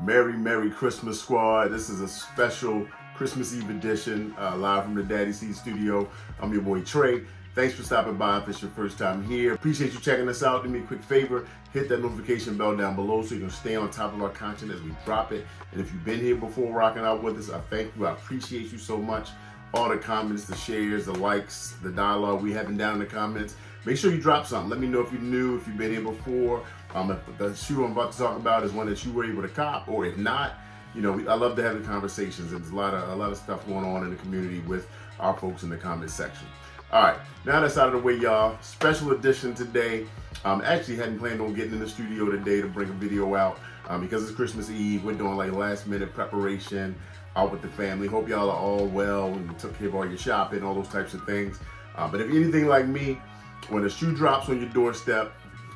Merry Christmas, squad. This is a special Christmas Eve edition, live from the Daddy C studio. I'm your boy Trey. Thanks for stopping by if it's your first time here. Appreciate you checking us out. Do me a quick favor, hit that notification bell down below so you can stay on top of our content as we drop it. And if you've been here before rocking out with us, I thank you. I appreciate you so much. All the comments, the shares, the likes, the dialogue we having down in the comments. Make sure you drop something. Let me know if you're new, if you've been here before. If the shoe I'm about to talk about is one that you were able to cop, or if not, you know, I love to have the conversations. And there's a lot of stuff going on in the community with our folks in the comment section. All right, now that's out of the way, y'all. Special edition today. Actually hadn't planned on getting in the studio today to bring a video out because it's Christmas Eve. We're doing like last minute preparation out with the family. Hope y'all are all well and took care of all your shopping, all those types of things. But if you're anything like me, when a shoe drops on your doorstep,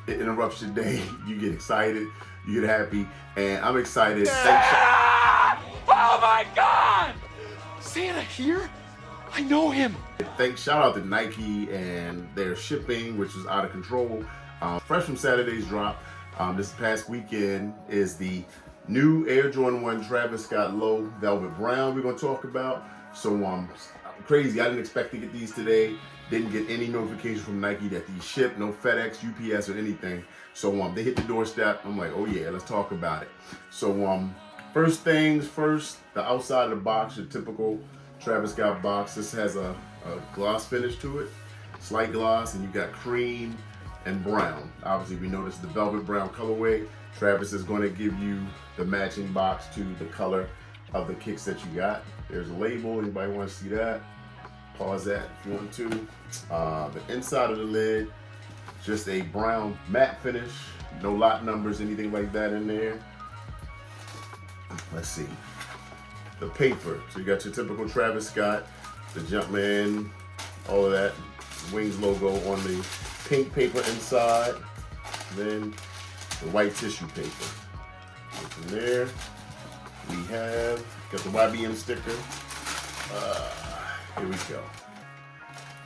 it interrupts your day. You get excited, you get happy, and I'm excited. Oh my God! Santa here? I know him. Shout out to Nike and their shipping, which is out of control. Fresh from Saturday's drop, this past weekend is the new Air Jordan 1 Travis Scott Low Velvet Brown we're gonna talk about. So crazy, I didn't expect to get these today. Didn't get any notification from Nike that these ship, no FedEx, UPS, or anything. So they hit the doorstep. I'm like, oh yeah, let's talk about it. So first things first, the outside of the box, your typical Travis Scott box. This has a gloss finish to it, slight gloss, and you got cream and brown. Obviously, we noticed the velvet brown colorway. Travis is going to give you the matching box to the color of the kicks that you got. There's a label. Anybody want to see that? Pause that if you want to. The inside of the lid, just a brown matte finish. No lot numbers, anything like that in there. Let's see. The paper. So you got your typical Travis Scott, the Jumpman, all of that. Wings logo on the pink paper inside. Then the white tissue paper. So from there, we have got the YBM sticker. Here we go.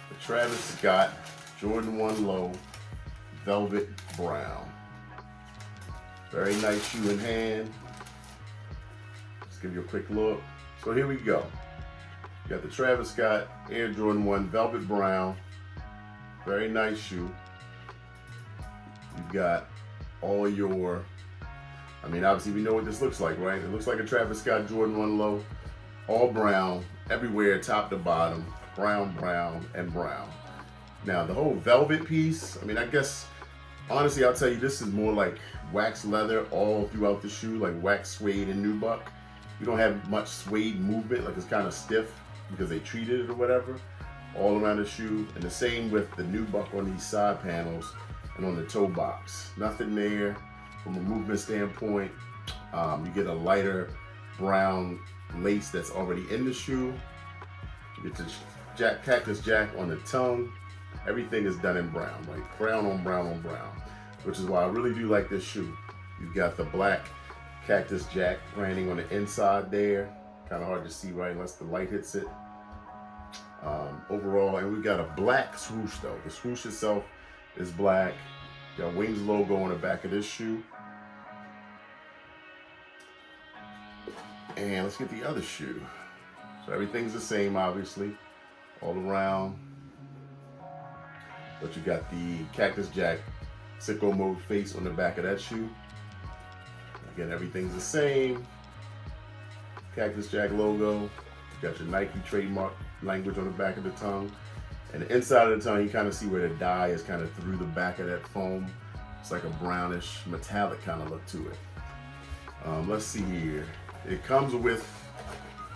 The Travis Scott Jordan 1 Low Velvet Brown. Very nice shoe in hand. Let's give you a quick look. So here we go. You got the Travis Scott Air Jordan 1 Velvet Brown. Very nice shoe. You've got all your, obviously we know what this looks like, right? It looks like a Travis Scott Jordan 1 Low, all brown, everywhere, top to bottom, brown, and brown. Now the whole velvet piece, I guess, honestly, I'll tell you, this is more like wax leather all throughout the shoe, like wax suede and nubuck. You don't have much suede movement, like it's kind of stiff because they treated it or whatever, all around the shoe. And the same with the nubuck on these side panels and on the toe box. Nothing there from a movement standpoint. You get a lighter brown lace that's already in the shoe. You get the Cactus Jack on the tongue. Everything is done in brown, like brown on brown, which is why I really do like this shoe. You've got the black Cactus Jack branding on the inside there. Kind of hard to see right unless the light hits it. Overall, and we got a black swoosh though. The swoosh itself is black. Got Wings logo on the back of this shoe. And let's get the other shoe. So everything's the same, obviously, all around. But you got the Cactus Jack sicko mode face on the back of that shoe. Again, everything's the same. Cactus Jack logo. You got your Nike trademark language on the back of the tongue. And the inside of the tongue, you kind of see where the dye is kind of through the back of that foam. It's like a brownish metallic kind of look to it. Let's see here. It comes with,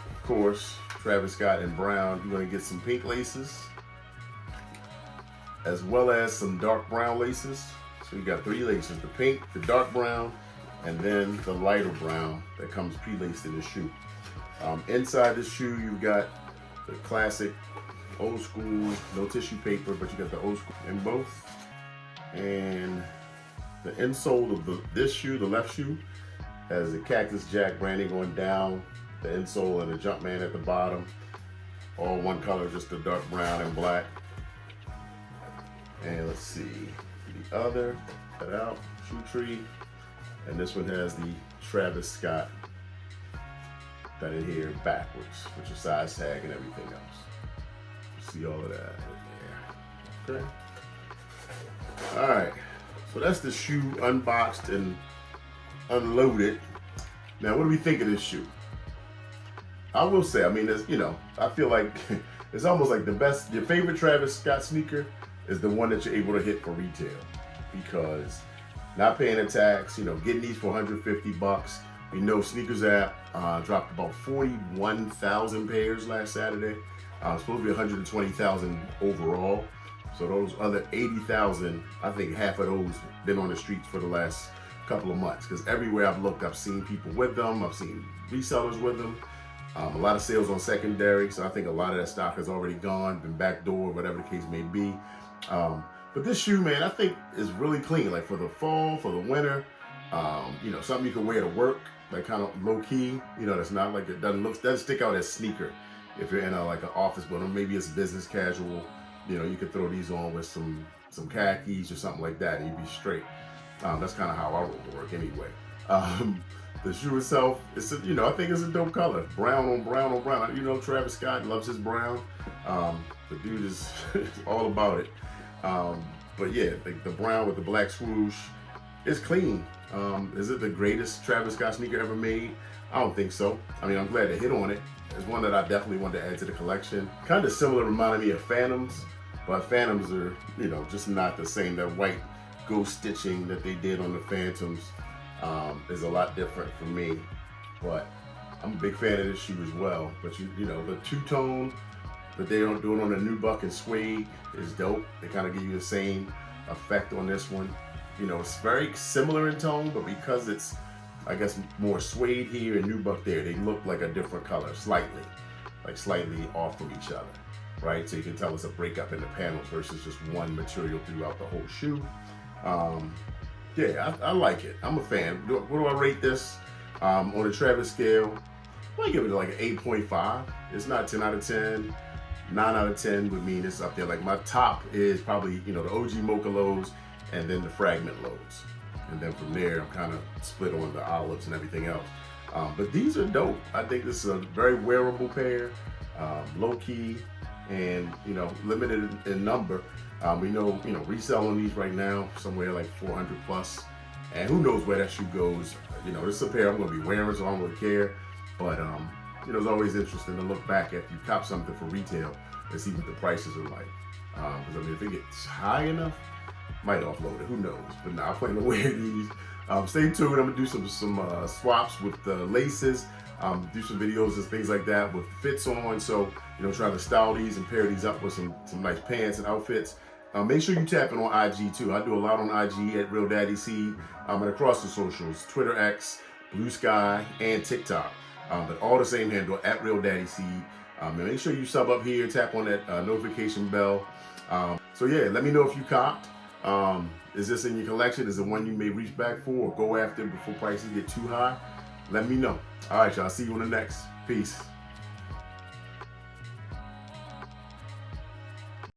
of course, Travis Scott in brown. You're going to get some pink laces, as well as some dark brown laces. So you got 3 laces, the pink, the dark brown, and then the lighter brown that comes pre-laced in the shoe. Inside the shoe, you've got the classic old school, no tissue paper, but you got the old school in both. And the insole of this shoe, the left shoe, has the Cactus Jack branding going down the insole and the Jumpman at the bottom. All one color, just the dark brown and black. And let's see, the other, cut out, shoe tree. And this one has the Travis Scott that in here backwards with your size tag and everything else. You see all of that in there. Okay. All right. So that's the shoe unboxed and unloaded. Now, what do we think of this shoe? I will say, I mean, there's, you know, I feel like it's almost like the best, your favorite Travis Scott sneaker is the one that you're able to hit for retail, because not paying a tax, you know, getting these for 150 bucks. We know Sneakers app dropped about 41,000 pairs last Saturday. It's supposed to be 120,000 overall. So those other 80,000, I think half of those been on the streets for the last couple of months, because everywhere I've looked, I've seen people with them. I've seen resellers with them. A lot of sales on secondary, so I think a lot of that stock has already gone, been backdoor, whatever the case may be. But this shoe, man, I think is really clean. Like for the fall, for the winter, you know, something you can wear to work, like kind of low key. You know, that's not like it doesn't stick out as sneaker if you're in like an office, but maybe it's business casual. You know, you could throw these on with some khakis or something like that, and you'd be straight. That's kind of how I roll to work anyway. The shoe itself, it's you know, I think it's a dope color. Brown on brown on brown. You know, Travis Scott loves his brown. The dude is all about it. But yeah, the brown with the black swoosh is clean. Is it the greatest Travis Scott sneaker ever made? I don't think so. I mean, I'm glad to hit on it. It's one that I definitely want to add to the collection. Kind of similar, reminded me of Phantoms, but Phantoms are, you know, just not the same. That white ghost stitching that they did on the Phantoms is a lot different for me. But I'm a big fan of this shoe as well. But you know, the two-tone that they are doing on the nubuck and suede is dope. They kind of give you the same effect on this one. You know, it's very similar in tone, but because it's, I guess, more suede here and nubuck there, they look like a different color, slightly off from each other, right? So you can tell it's a breakup in the panels versus just one material throughout the whole shoe. Yeah, I like it. I'm a fan. What do I rate this? On the Travis scale, I might give it like an 8.5. It's not 10 out of 10. 9 out of 10 would mean it's up there. Like my top is probably, you know, the OG Mocha lows and then the fragment lows. And then from there, I'm kind of split on the olives and everything else. But these are dope. I think this is a very wearable pair, low key, and, you know, limited in number. We know, you know, reselling these right now somewhere like 400 plus, and who knows where that shoe goes. You know, this is a pair I'm going to be wearing, so I don't really care. But you know, it's always interesting to look back after you cop something for retail and see what the prices are like. Because I mean, if it gets high enough, might offload it. Who knows? But now I plan to wear these. Stay tuned. I'm gonna do some swaps with the laces. Do some videos and things like that with fits on. So, you know, trying to style these and pair these up with some nice pants and outfits. Make sure you tap in on IG too. I do a lot on IG at Real Daddy C, and across the socials, Twitter, X, Blue Sky, and TikTok. But all the same handle at Real Daddy C. And make sure you sub up here, tap on that notification bell. So yeah, let me know if you copped. Is this in your collection? Is it one you may reach back for or go after before prices get too high? Let me know. All right, y'all. See you on the next. Peace.